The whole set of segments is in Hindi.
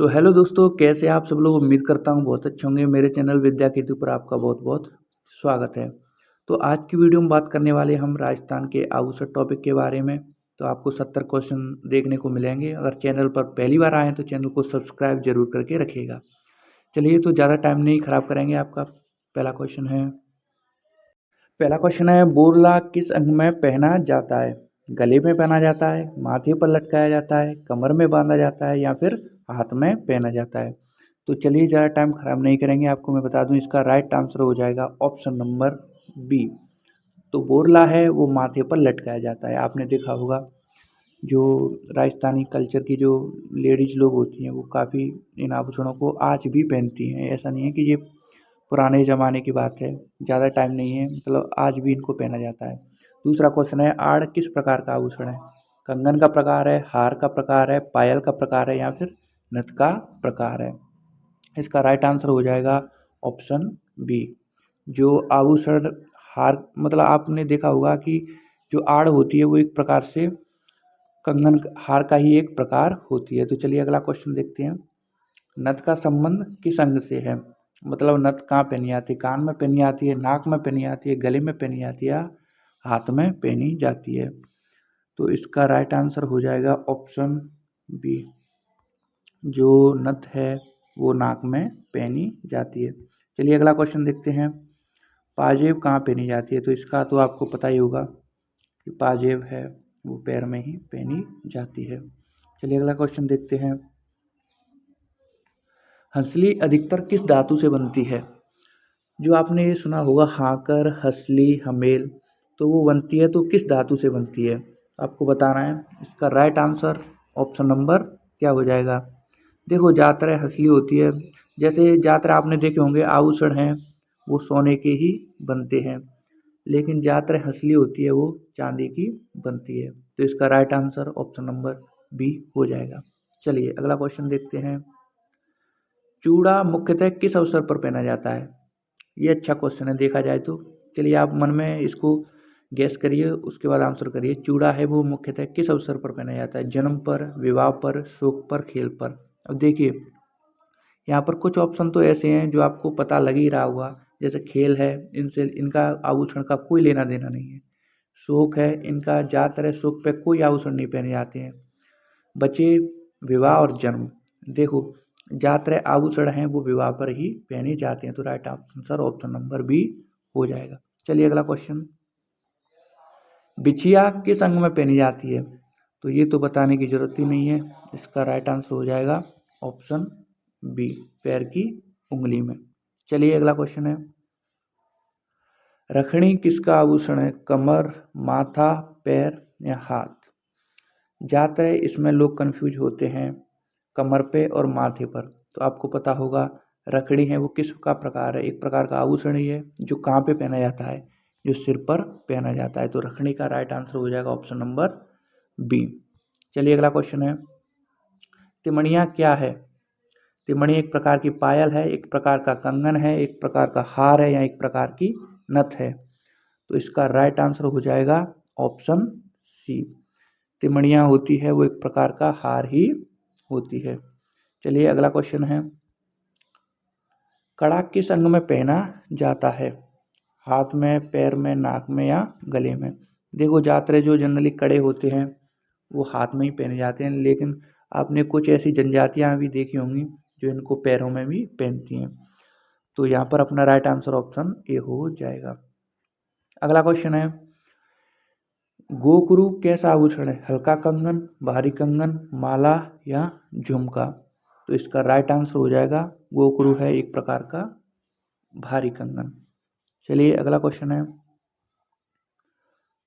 सो हेलो दोस्तों, कैसे आप सब लोग। उम्मीद करता हूँ बहुत अच्छे होंगे। मेरे चैनल विद्या केतु पर आपका बहुत बहुत स्वागत है। तो आज की वीडियो में बात करने वाले हम राजस्थान के आभूषण टॉपिक के बारे में। तो आपको 70 क्वेश्चन देखने को मिलेंगे। अगर चैनल पर पहली बार आए तो चैनल को सब्सक्राइब जरूर करके रखिएगा। चलिए, तो ज़्यादा टाइम नहीं ख़राब करेंगे। आपका पहला क्वेश्चन है बोरला किस अंग में पहना जाता है। गले में पहना जाता है, माथे पर लटकाया जाता है, कमर में बांधा जाता है या फिर हाथ में पहना जाता है। तो चलिए, ज़्यादा टाइम ख़राब नहीं करेंगे। आपको मैं बता दूं, इसका राइट आंसर हो जाएगा ऑप्शन नंबर बी। तो बोरला है वो माथे पर लटकाया जाता है। आपने देखा होगा, जो राजस्थानी कल्चर की जो लेडीज़ लोग होती हैं वो काफ़ी इन आभूषणों को आज भी पहनती हैं। ऐसा नहीं है कि ये पुराने ज़माने की बात है, ज़्यादा टाइम नहीं है, मतलब आज भी इनको पहना जाता है। दूसरा क्वेश्चन है आड़ किस प्रकार का आभूषण है। कंगन का प्रकार है, हार का प्रकार है, पायल का प्रकार है या फिर नथ का प्रकार है। इसका राइट आंसर हो जाएगा ऑप्शन बी। जो आभूषण हार, मतलब आपने देखा होगा कि जो आड़ होती है वो एक प्रकार से कंगन हार का ही एक प्रकार होती है। तो चलिए अगला क्वेश्चन देखते हैं। नथ का संबंध किस अंग से है। मतलब नथ कहाँ पहनी जाती है, कान में पहनी जाती है, नाक में पहनी जाती है, गले में पहनी जाती है या हाथ में पहनी जाती है। तो इसका राइट आंसर हो जाएगा ऑप्शन बी। जो नथ है वो नाक में पहनी जाती है। चलिए अगला क्वेश्चन देखते हैं। पाजेब कहाँ पहनी जाती है। तो इसका तो आपको पता ही होगा कि पाजेब है वो पैर में ही पहनी जाती है। चलिए अगला क्वेश्चन देखते हैं। हंसली अधिकतर किस धातु से बनती है। जो आपने ये सुना होगा हाकर, हंसली, हमेल, तो वो बनती है तो किस धातु से बनती है आपको बताना है। इसका राइट आंसर ऑप्शन नंबर क्या हो जाएगा। देखो, ज़्यादातर हंसली होती है। जैसे ज़्यादातर आपने देखे होंगे आभूषण हैं वो सोने के ही बनते हैं, लेकिन ज़्यादातर हंसली होती है वो चांदी की बनती है। तो इसका right answer option number B हो जाएगा। चलिए अगला क्वेश्चन देखते हैं। चूड़ा मुख्यतः किस अवसर पर पहना जाता है। ये अच्छा क्वेश्चन है देखा जाए तो। चलिए आप मन में इसको गैस करिए, उसके बाद आंसर करिए। चूड़ा है वो मुख्यतः किस अवसर पर पहना जाता है। जन्म पर, विवाह पर, शोक पर, खेल पर। अब देखिए, यहाँ पर कुछ ऑप्शन तो ऐसे हैं जो आपको पता लग ही रहा होगा। जैसे खेल है, इनसे इनका आभूषण का कोई लेना देना नहीं है। शोक है, इनका ज़्यादातर शोक पे कोई आभूषण नहीं पहने जाते हैं। बचे विवाह और जन्म। देखो, ज़्यादातर आभूषण हैं वो विवाह पर ही पहने जाते हैं। तो right answer option number B हो जाएगा। चलिए अगला क्वेश्चन। बिछिया किस अंग में पहनी जाती है। तो ये तो बताने की जरूरत ही नहीं है। इसका राइट आंसर हो जाएगा ऑप्शन बी, पैर की उंगली में। चलिए अगला क्वेश्चन है। रखड़ी किसका आभूषण है। कमर, माथा, पैर या हाथ। ज़्यादातर इसमें लोग कंफ्यूज होते हैं कमर पे और माथे पर। तो आपको पता होगा रखड़ी है वो किस का प्रकार है। एक प्रकार का आभूषण ही है जो कहाँ पे पहना जाता है, जो सिर पर पहना जाता है। तो रखड़ी का राइट आंसर हो जाएगा ऑप्शन नंबर बी। चलिए अगला क्वेश्चन है। तिमणिया क्या है। तिमणी एक प्रकार की पायल है, एक प्रकार का कंगन है, एक प्रकार का हार है या एक प्रकार की नथ है। तो इसका राइट आंसर हो जाएगा ऑप्शन सी। तिमणिया होती है वो एक प्रकार का हार ही होती है। चलिए अगला क्वेश्चन है। कड़ा किस अंग में पहना जाता है। हाथ में, पैर में, नाक में या गले में। देखो, ज़्यादातर जो जनरली कड़े होते हैं वो हाथ में ही पहने जाते हैं, लेकिन आपने कुछ ऐसी जनजातियाँ भी देखी होंगी जो इनको पैरों में भी पहनती हैं। तो यहाँ पर अपना राइट आंसर ऑप्शन ए हो जाएगा। अगला क्वेश्चन है। गोखरू कैसा आभूषण है। हल्का कंगन, भारी कंगन, माला या झुमका। तो इसका राइट आंसर हो जाएगा गोखरू है एक प्रकार का भारी कंगन। चलिए अगला क्वेश्चन है।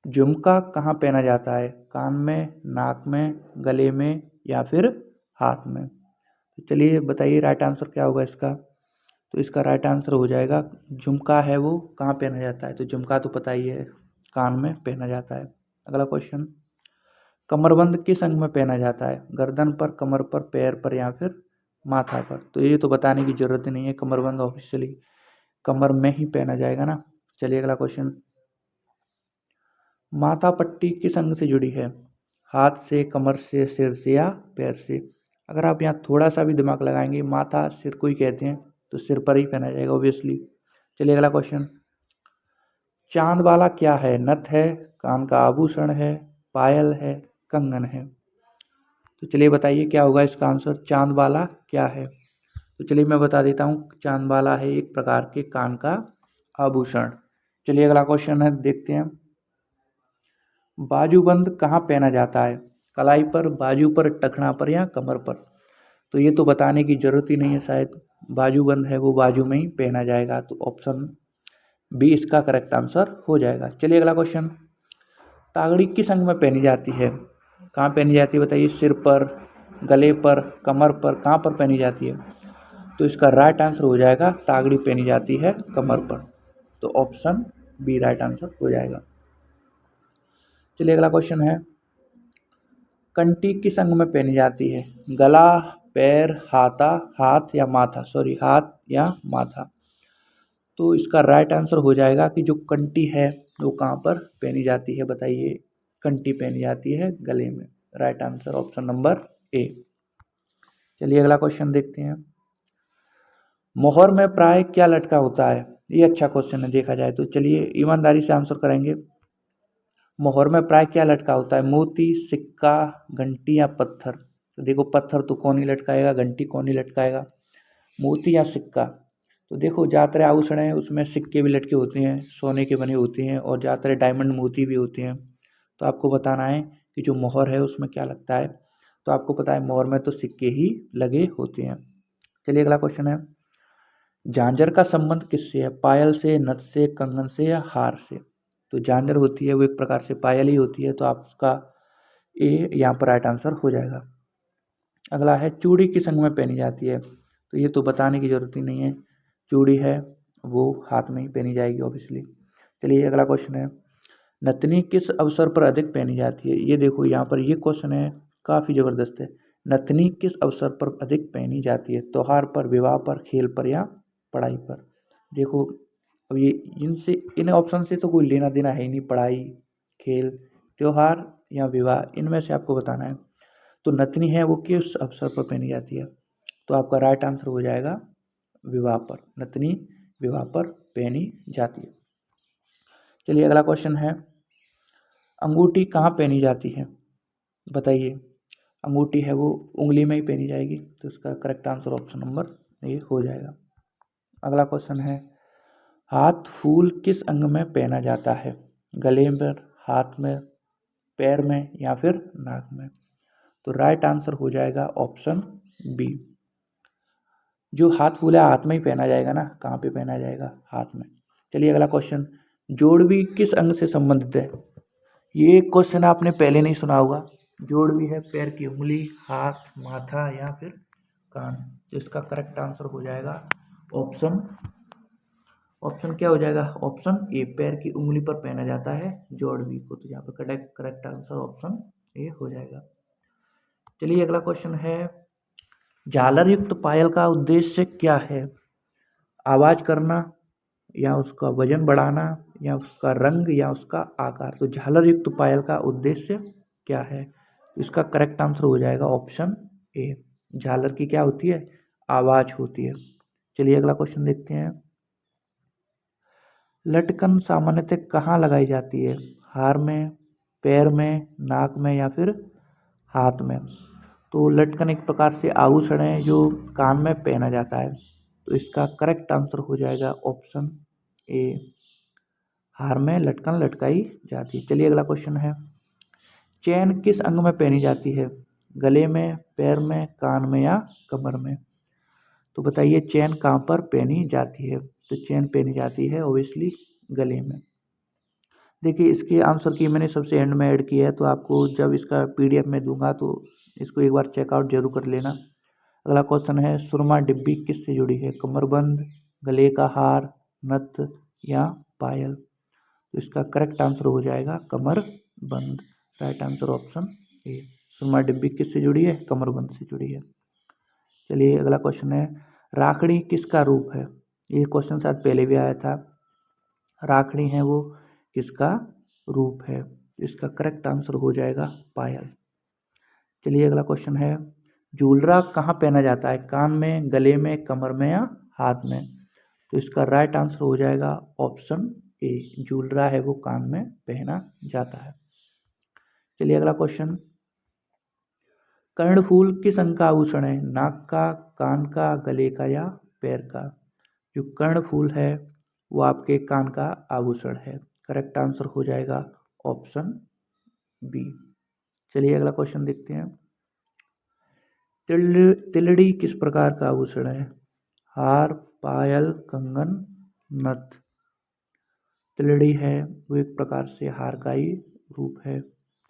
झुमका कहाँ पहना जाता है। कान में, नाक में, गले में या फिर हाथ में। तो चलिए बताइए राइट आंसर क्या होगा इसका। तो इसका राइट आंसर हो जाएगा झुमका है वो कहाँ पहना जाता है। तो झुमका तो पता ही है, कान में पहना जाता है। अगला क्वेश्चन। कमरबंद किस अंग में पहना जाता है। गर्दन पर, कमर पर, पैर पर या फिर माथा पर। तो ये तो बताने की जरूरत ही नहीं है, कमरबंद ऑफिशियली कमर में ही पहना जाएगा ना। चलिए अगला क्वेश्चन। माथा पट्टी किस अंग से जुड़ी है। हाथ से, कमर से, सिर से या पैर से। अगर आप यहाँ थोड़ा सा भी दिमाग लगाएंगे, माथा सिर को ही कहते हैं, तो सिर पर ही पहना जाएगा ऑब्वियसली। चलिए अगला क्वेश्चन, चांद वाला क्या है? नथ है, कान का आभूषण है, पायल है, कंगन है। तो चलिए बताइए क्या होगा इसका आंसर। चांद वाला क्या है? तो चलिए मैं बता देता हूँ, चांद वाला है एक प्रकार के कान का आभूषण। चलिए अगला क्वेश्चन है, देखते हैं। बाजूबंद कहाँ पहना जाता है? कलाई पर, बाजू पर, टखना पर या कमर पर? तो ये तो बताने की जरूरत ही नहीं है शायद, बाजूबंद है वो बाजू में ही पहना जाएगा, तो ऑप्शन बी इसका करेक्ट आंसर हो जाएगा। चलिए अगला क्वेश्चन, तागड़ी किस अंग में पहनी जाती है? कहाँ पहनी जाती है बताइए? सिर पर, गले पर, कमर पर, कहाँ पर पहनी जाती है? तो इसका राइट आंसर हो जाएगा, तागड़ी पहनी जाती है कमर पर, तो ऑप्शन बी राइट आंसर हो जाएगा। चलिए अगला क्वेश्चन है, कंठी किस अंग में पहनी जाती है? गला, पैर, हाथ या माथा, हाथ या माथा? तो इसका राइट आंसर हो जाएगा कि जो कंठी है वो कहाँ पर पहनी जाती है बताइए? कंठी पहनी जाती है गले में। Right answer option number A. चलिए अगला क्वेश्चन देखते हैं, मोहर में प्राय क्या लटका होता है? ये अच्छा क्वेश्चन है देखा जाए तो। चलिए ईमानदारी से आंसर करेंगे। मोहर में प्राय क्या लटका होता है? मोती, सिक्का, घंटी या पत्थर? तो देखो, पत्थर तो कौन ही लटकाएगा, घंटी कौन ही लटकाएगा, मोती या सिक्का? तो देखो, ज़्यादातर आभूषण हैं उसमें सिक्के भी लटके होते हैं, सोने के बने होते हैं, और ज़्यादातर डायमंड मोती भी होते हैं। तो आपको बताना है कि जो मोहर है उसमें क्या लगता है। तो आपको पता है मोहर में तो सिक्के ही लगे होते हैं। चलिए अगला क्वेश्चन है, झांझर का संबंध किससे है? पायल से, नथ से, कंगन से या हार से? तो झांझर होती है वो एक प्रकार से पायल ही होती है, तो आप उसका ए यहाँ पर राइट आंसर हो जाएगा। अगला है, चूड़ी किस अंग में पहनी जाती है? तो ये तो बताने की जरूरत ही नहीं है, चूड़ी है वो हाथ में ही पहनी जाएगी ऑब्वियसली। चलिए अगला क्वेश्चन है, नथनी किस अवसर पर अधिक पहनी जाती है? ये देखो यहाँ पर ये क्वेश्चन है, काफ़ी ज़बरदस्त है। नथनी किस अवसर पर अधिक पहनी जाती है? त्योहार पर, विवाह पर, खेल पर या पढ़ाई पर? देखो, अब ये इनसे, इन ऑप्शन से तो कोई लेना देना है ही नहीं, पढ़ाई, खेल, त्योहार या विवाह, इनमें से आपको बताना है। तो नथनी है वो किस अवसर पर पहनी जाती है? तो आपका राइट आंसर हो जाएगा विवाह पर। नथनी विवाह पर पहनी जाती है। चलिए अगला क्वेश्चन है, अंगूठी कहाँ पहनी जाती है बताइए? अंगूठी है वो उंगली में ही पहनी जाएगी, तो इसका correct answer option number A हो जाएगा। अगला क्वेश्चन है, हाथ फूल किस अंग में पहना जाता है? गले पर, हाथ में, पैर में या फिर नाक में? तो राइट आंसर हो जाएगा ऑप्शन बी। जो हाथ फूल है हाथ में ही पहना जाएगा ना, कहाँ पे पहना जाएगा? हाथ में। चलिए अगला क्वेश्चन, जोड़वी किस अंग से संबंधित है? ये क्वेश्चन आपने पहले नहीं सुना होगा। जोड़वी है पैर की उंगली, हाथ, माथा या फिर कान? तो इसका करेक्ट आंसर हो जाएगा ऑप्शन, ऑप्शन क्या हो जाएगा? ऑप्शन ए, पैर की उंगली पर पहना जाता है जोड़वी को, तो यहाँ पर करेक्ट आंसर ऑप्शन ए हो जाएगा। चलिए अगला क्वेश्चन है, झालर युक्त पायल का उद्देश्य क्या है? आवाज करना या उसका वजन बढ़ाना या उसका रंग या उसका आकार? तो झालर युक्त पायल का उद्देश्य क्या है? इसका करेक्ट आंसर हो जाएगा ऑप्शन ए। झालर की क्या होती है? आवाज होती है। चलिए अगला क्वेश्चन देखते हैं, लटकन सामान्यतः कहाँ लगाई जाती है? हार में, पैर में, नाक में या फिर हाथ में? तो लटकन एक प्रकार से आभूषण है जो कान में पहना जाता है, तो इसका करेक्ट आंसर हो जाएगा ऑप्शन ए, हार में लटकन लटकाई जाती है। चलिए अगला क्वेश्चन है, चेन किस अंग में पहनी जाती है? गले में, पैर में, कान में या कमर में? तो बताइए चेन कहाँ पर पहनी जाती है? तो चेन पहनी जाती है ओबियसली गले में। देखिए, इसके आंसर की मैंने सबसे एंड में ऐड किया है, तो आपको जब इसका पीडीएफ में दूंगा तो इसको एक बार चेकआउट जरूर कर लेना। अगला क्वेश्चन है, सुरमा डिब्बी किससे जुड़ी है? कमरबंद, गले का हार, नथ या पायल? तो इसका करेक्ट आंसर हो जाएगा कमरबंद। Right answer option A. सुरमा डिब्बी किससे जुड़ी है? कमरबंद से जुड़ी है। चलिए अगला क्वेश्चन है, राखड़ी किसका रूप है? ये क्वेश्चन शायद पहले भी आया था। राखड़ी है वो किसका रूप है? इसका करेक्ट आंसर हो जाएगा पायल। चलिए अगला क्वेश्चन है, झूलरा कहाँ पहना जाता है? कान में, गले में, कमर में या हाथ में? तो इसका राइट आंसर हो जाएगा ऑप्शन ए, झूलरा है वो कान में पहना जाता है। चलिए अगला क्वेश्चन, कर्णफूल किस अंग का आभूषण है? नाक का, कान का, गले का या पैर का? जो कर्णफूल है वो आपके कान का आभूषण है। करेक्ट आंसर हो जाएगा ऑप्शन बी। चलिए अगला क्वेश्चन देखते हैं, तिलड़ी किस प्रकार का आभूषण है? हार, पायल, कंगन, नथ? तिलड़ी है वो एक प्रकार से हार का ही रूप है।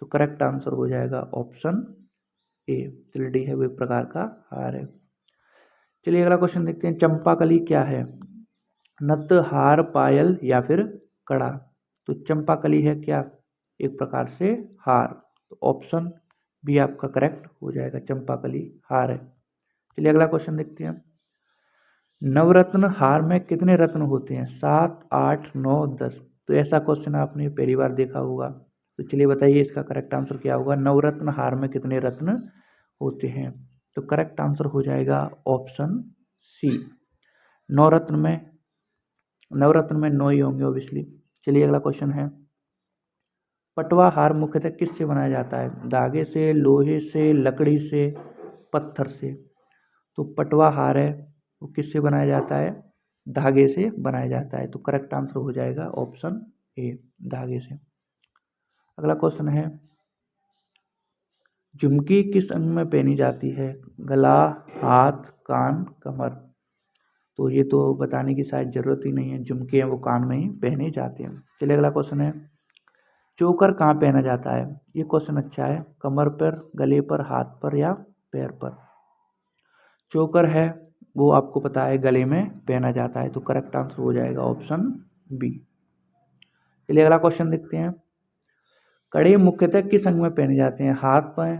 तो करेक्ट आंसर हो जाएगा ऑप्शन ए, तिलड़ी है वो एक प्रकार का हार है। चलिए अगला क्वेश्चन देखते हैं, चंपाकली क्या है? नथ, हार, पायल या फिर कड़ा? तो चंपाकली है क्या? एक प्रकार से हार। तो ऑप्शन बी आपका करेक्ट हो जाएगा, चंपाकली हार है। चलिए अगला क्वेश्चन देखते हैं, नवरत्न हार में कितने रत्न होते हैं? 7, 8, 9, 10? तो ऐसा क्वेश्चन आपने पहली बार देखा होगा। तो चलिए बताइए इसका करेक्ट आंसर क्या होगा? नवरत्न हार में कितने रत्न होते हैं? तो करेक्ट आंसर हो जाएगा ऑप्शन सी, नवरत्न में 9 ही होंगे ऑब्वियसली। चलिए अगला क्वेश्चन है, पटवा हार मुख्यतः किससे बनाया जाता है? धागे से, लोहे से, लकड़ी से, पत्थर से? तो पटवा हार है वो किससे बनाया जाता है? धागे से बनाया जाता है। तो करेक्ट आंसर हो जाएगा ऑप्शन ए, धागे से। अगला क्वेश्चन है, झुमकी किस अंग में पहनी जाती है? गला, हाथ, कान, कमर? तो ये तो बताने की शायद ज़रूरत ही नहीं है, झुमके हैं वो कान में ही पहने जाते हैं। चलिए अगला क्वेश्चन है, चोकर कहाँ पहना जाता है? ये क्वेश्चन अच्छा है, कमर पर, गले पर, हाथ पर या पैर पर? चोकर है वो आपको पता है गले में पहना जाता है। तो करेक्ट आंसर हो जाएगा ऑप्शन बी। चलिए अगला क्वेश्चन देखते हैं, कड़े मुख्यतः किस अंग में पहने जाते हैं? हाथ पर,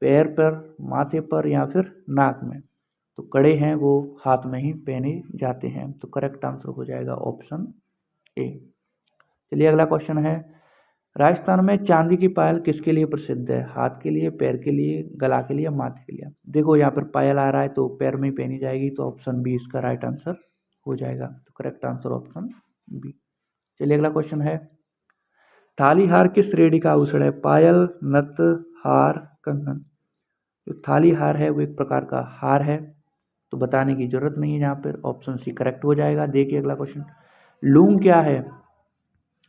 पैर पर, माथे पर या फिर नाक में? तो कड़े हैं वो हाथ में ही पहने जाते हैं। तो करेक्ट आंसर हो जाएगा ऑप्शन ए। चलिए अगला क्वेश्चन है, राजस्थान में चांदी की पायल किसके लिए प्रसिद्ध है? हाथ के लिए, पैर के लिए, गला के लिए, माथे के लिए? देखो यहाँ पर पायल आ रहा है तो पैर में ही पहनी जाएगी। तो ऑप्शन बी इसका राइट आंसर हो जाएगा। तो करेक्ट आंसर ऑप्शन बी। चलिए अगला क्वेश्चन है, थाली हार किस श्रेणी का आभूषण है? पायल, नथ, हार, कंगन? जो थाली हार है वो एक प्रकार का हार है, तो बताने की जरूरत नहीं है यहाँ पर, ऑप्शन सी करेक्ट हो जाएगा। देखिए अगला क्वेश्चन, लूंग क्या है?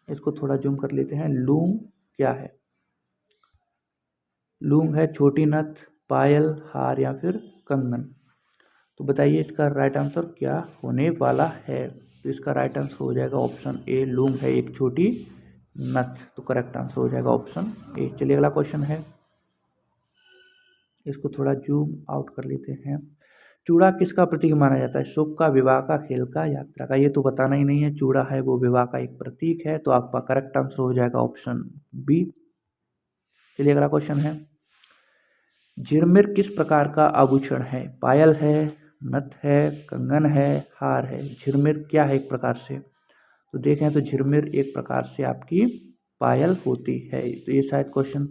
इसको थोड़ा जूम कर लेते हैं, लूंग क्या है? लूंग है छोटी नथ, पायल, हार या फिर कंगन? तो बताइए इसका राइट आंसर क्या होने वाला है? तो इसका राइट आंसर हो जाएगा ऑप्शन ए, लूंग है एक छोटी नथ। तो करेक्ट आंसर हो जाएगा ऑप्शन ए। चलिए अगला क्वेश्चन है, इसको थोड़ा जूम आउट कर लेते हैं, चूड़ा किसका प्रतीक माना जाता है? सुख का, विवाह का, खेल का, यात्रा का? ये तो बताना ही नहीं है, चूड़ा है वो विवाह का एक प्रतीक है। तो आपका करेक्ट आंसर हो जाएगा ऑप्शन बी। चलिए अगला क्वेश्चन है, झिरमिर किस प्रकार का आभूषण है? पायल है, नथ है, कंगन है, हार है? झिरमिर क्या है एक प्रकार से? तो देखें तो झिरमिर एक प्रकार से आपकी पायल होती है। तो ये शायद क्वेश्चन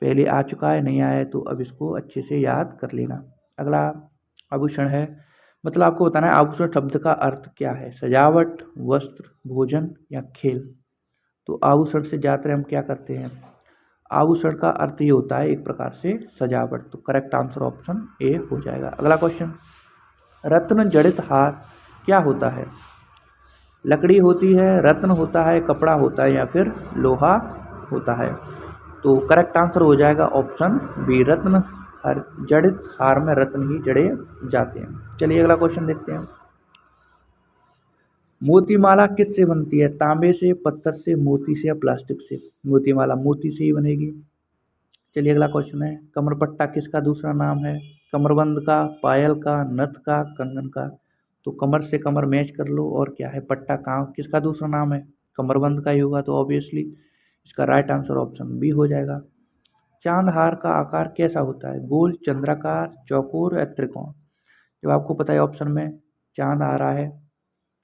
पहले आ चुका है, नहीं आया है तो अब इसको अच्छे से याद कर लेना। अगला आभूषण है, मतलब आपको बताना है आभूषण शब्द का अर्थ क्या है? सजावट, वस्त्र, भोजन या खेल? तो आभूषण से ज़्यादातर हम क्या करते हैं? आभूषण का अर्थ ही होता है एक प्रकार से सजावट। तो करेक्ट आंसर ऑप्शन ए हो जाएगा। अगला क्वेश्चन, रत्न जड़ित हार क्या होता है? लकड़ी होती है, रत्न होता है, कपड़ा होता है या फिर लोहा होता है? तो करेक्ट आंसर हो जाएगा ऑप्शन बी, रत्न। हर जड़ित हार में रत्न ही जड़े जाते हैं। चलिए अगला क्वेश्चन देखते हैं, मोतीमाला किससे बनती है? तांबे से, पत्थर से, मोती से या प्लास्टिक से? मोतीमाला मोती से ही बनेगी। चलिए अगला क्वेश्चन है, कमरपट्टा किसका दूसरा नाम है? कमरबंद का, पायल का, नथ का, कंगन का? तो कमर से कमर मैच कर लो, और क्या है, पट्टा कहाँ किसका दूसरा नाम है? कमरबंद का ही होगा। तो ऑब्वियसली इसका राइट आंसर ऑप्शन बी हो जाएगा। चांद हार का आकार कैसा होता है? गोल, चंद्राकार, चौकोर या त्रिकोण? जब आपको पता है ऑप्शन में चांद आ रहा है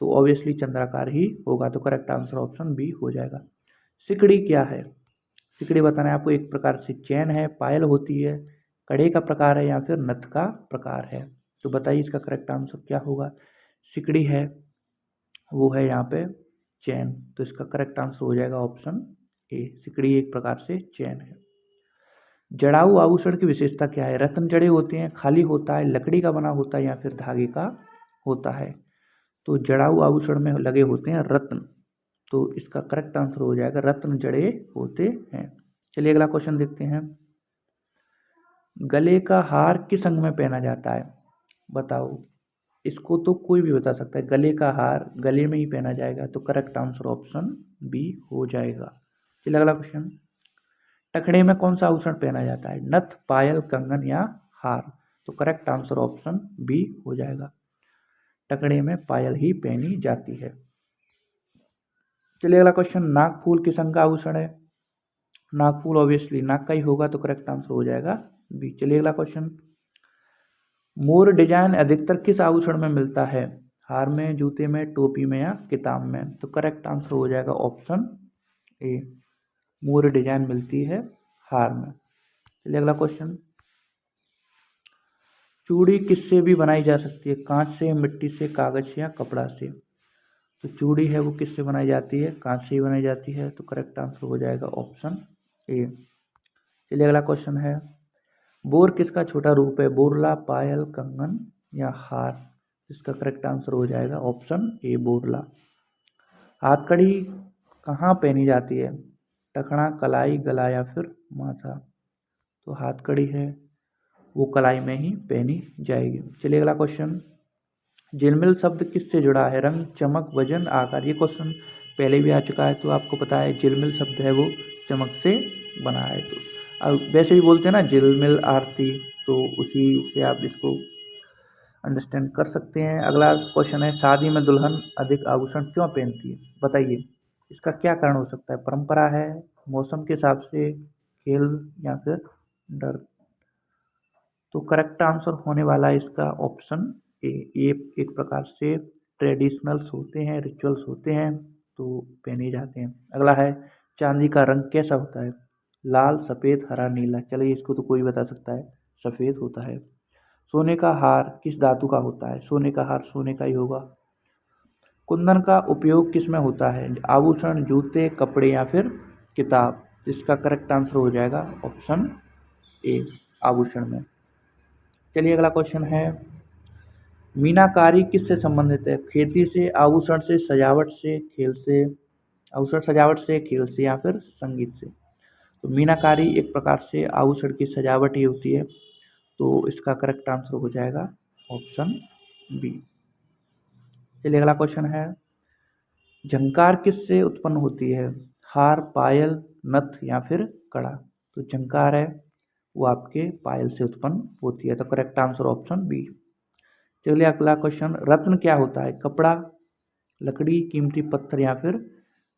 तो ऑब्वियसली चंद्राकार ही होगा। तो करेक्ट आंसर ऑप्शन बी हो जाएगा। सिकड़ी क्या है? सिकड़ी बताना है आपको, एक प्रकार से चैन है, पायल होती है कड़े का प्रकार है या फिर नथ का प्रकार है। तो बताइए इसका करेक्ट आंसर क्या होगा। सिकड़ी है, वो है यहाँ पे चैन, तो इसका करेक्ट आंसर हो जाएगा ऑप्शन ए, सिकड़ी एक प्रकार से चैन है। जड़ाऊ आभूषण की विशेषता क्या है। रत्न जड़े होते हैं, खाली होता है, लकड़ी का बना होता है या फिर धागे का होता है। तो जड़ाऊ आभूषण में लगे होते हैं रत्न, तो इसका करेक्ट आंसर हो जाएगा रत्न जड़े होते हैं। चलिए अगला क्वेश्चन देखते हैं। गले का हार किस अंग में पहना जाता है। बताओ, इसको तो कोई भी बता सकता है, गले का हार गले में ही पहना जाएगा, तो करेक्ट आंसर ऑप्शन बी हो जाएगा। चलिए अगला क्वेश्चन। टखने में कौन सा आभूषण पहना जाता है। नथ, पायल, कंगन या हार। तो करेक्ट आंसर ऑप्शन बी हो जाएगा, टखने में पायल ही पहनी जाती है। चलिए अगला क्वेश्चन। नागफूल किस अंग का आभूषण है। नागफूल ऑब्वियसली नाग का ही होगा, तो करेक्ट आंसर हो जाएगा बी। चलिए अगला क्वेश्चन। मोर डिजाइन अधिकतर किस आभूषण में मिलता है। हार में, जूते में, टोपी में या किताब में। तो करेक्ट आंसर हो जाएगा ऑप्शन ए, मोर डिजाइन मिलती है हार में। चलिए अगला क्वेश्चन। चूड़ी किससे भी बनाई जा सकती है। कांच से, मिट्टी से, कागज से या कपड़ा से। तो चूड़ी है वो किससे बनाई जाती है, कांच से ही बनाई जाती है, तो करेक्ट आंसर हो जाएगा ऑप्शन ए। चलिए अगला क्वेश्चन है। बोर किसका छोटा रूप है। बोरला, पायल, कंगन या हार। इसका करेक्ट आंसर हो जाएगा ऑप्शन ए, बोरला। हाथकड़ी कहाँ पहनी जाती है। टखना, कलाई, गला या फिर माथा। तो हाथकड़ी है वो कलाई में ही पहनी जाएगी। चलिए अगला क्वेश्चन। झिलमिल शब्द किससे जुड़ा है। रंग, चमक, वजन, आकार। ये क्वेश्चन पहले भी आ चुका है, तो आपको पता है झिलमिल शब्द है वो चमक से बना है। तो अब वैसे भी बोलते हैं ना झिलमिल आरती, तो उसी से आप इसको अंडरस्टैंड कर सकते हैं। अगला क्वेश्चन है। शादी में दुल्हन अधिक आभूषण क्यों पहनती है। बताइए इसका क्या कारण हो सकता है। परंपरा है, मौसम के हिसाब से, खेल या फिर डर। तो करेक्ट आंसर होने वाला है इसका ऑप्शन ए, ये एक प्रकार से ट्रेडिशनल्स होते हैं, रिचुअल्स होते हैं, तो पहने जाते हैं। अगला है। चांदी का रंग कैसा होता है। लाल, सफ़ेद, हरा, नीला। चलिए इसको तो कोई बता सकता है, सफ़ेद होता है। सोने का हार किस धातु का होता है। सोने का हार सोने का ही होगा। कुंदन का उपयोग किस में होता है। आभूषण, जूते, कपड़े या फिर किताब। इसका करेक्ट आंसर हो जाएगा ऑप्शन ए, आभूषण में। चलिए अगला क्वेश्चन है। मीनाकारी किससे संबंधित है। खेती से, आभूषण से, सजावट से, खेल से। आभूषण, सजावट से, खेल से या फिर संगीत से। तो मीनाकारी एक प्रकार से आभूषण की सजावट ही होती है, तो इसका करेक्ट आंसर हो जाएगा ऑप्शन बी। चलिए अगला क्वेश्चन है। झंकार किससे उत्पन्न होती है। हार, पायल, नथ या फिर कड़ा। तो झंकार है वो आपके पायल से उत्पन्न होती है, तो करेक्ट आंसर ऑप्शन बी। चलिए अगला क्वेश्चन। रत्न क्या होता है। कपड़ा, लकड़ी, कीमती पत्थर या फिर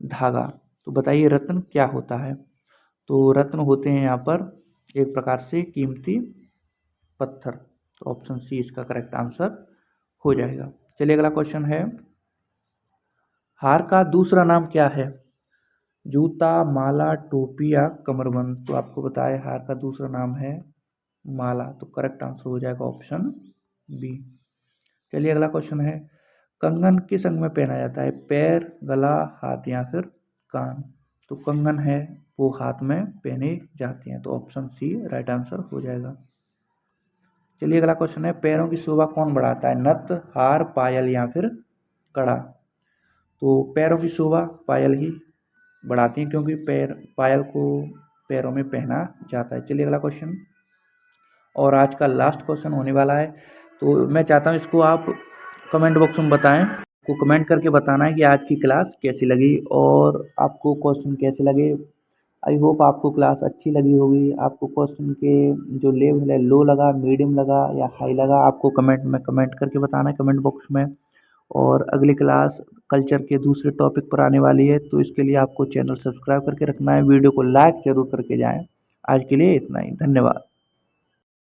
धागा। तो बताइए रत्न क्या होता है। तो रत्न होते हैं यहाँ पर एक प्रकार से कीमती पत्थर, तो ऑप्शन सी इसका करेक्ट आंसर हो जाएगा। चलिए अगला क्वेश्चन है। हार का दूसरा नाम क्या है। जूता, माला, टोपी या कमरबंद। तो आपको बताया हार का दूसरा नाम है माला, तो करेक्ट आंसर हो जाएगा ऑप्शन बी। चलिए अगला क्वेश्चन है। कंगन किस अंग में पहना जाता है। पैर, गला, हाथ या फिर कान। तो कंगन है वो हाथ में पहने जाते हैं, तो ऑप्शन सी राइट आंसर हो जाएगा। चलिए अगला क्वेश्चन है। पैरों की शोभा कौन बढ़ाता है। नथ, हार, पायल या फिर कड़ा। तो पैरों की शोभा पायल ही बढ़ाती हैं, क्योंकि पायल को पैरों में पहना जाता है। चलिए अगला क्वेश्चन, और आज का लास्ट क्वेश्चन होने वाला है, तो मैं चाहता हूँ इसको आप कमेंट बॉक्स में बताएं। आपको कमेंट करके बताना है कि आज की क्लास कैसी लगी और आपको क्वेश्चन कैसे लगे। आई होप आपको क्लास अच्छी लगी होगी। आपको क्वेश्चन के जो लेवल है, लो लगा, मीडियम लगा या हाई लगा, आपको कमेंट में कमेंट करके बताना है, कमेंट बॉक्स में। और अगली क्लास कल्चर के दूसरे टॉपिक पर आने वाली है, तो इसके लिए आपको चैनल सब्सक्राइब करके रखना है, वीडियो को लाइक ज़रूर करके जाएं। आज के लिए इतना ही, धन्यवाद।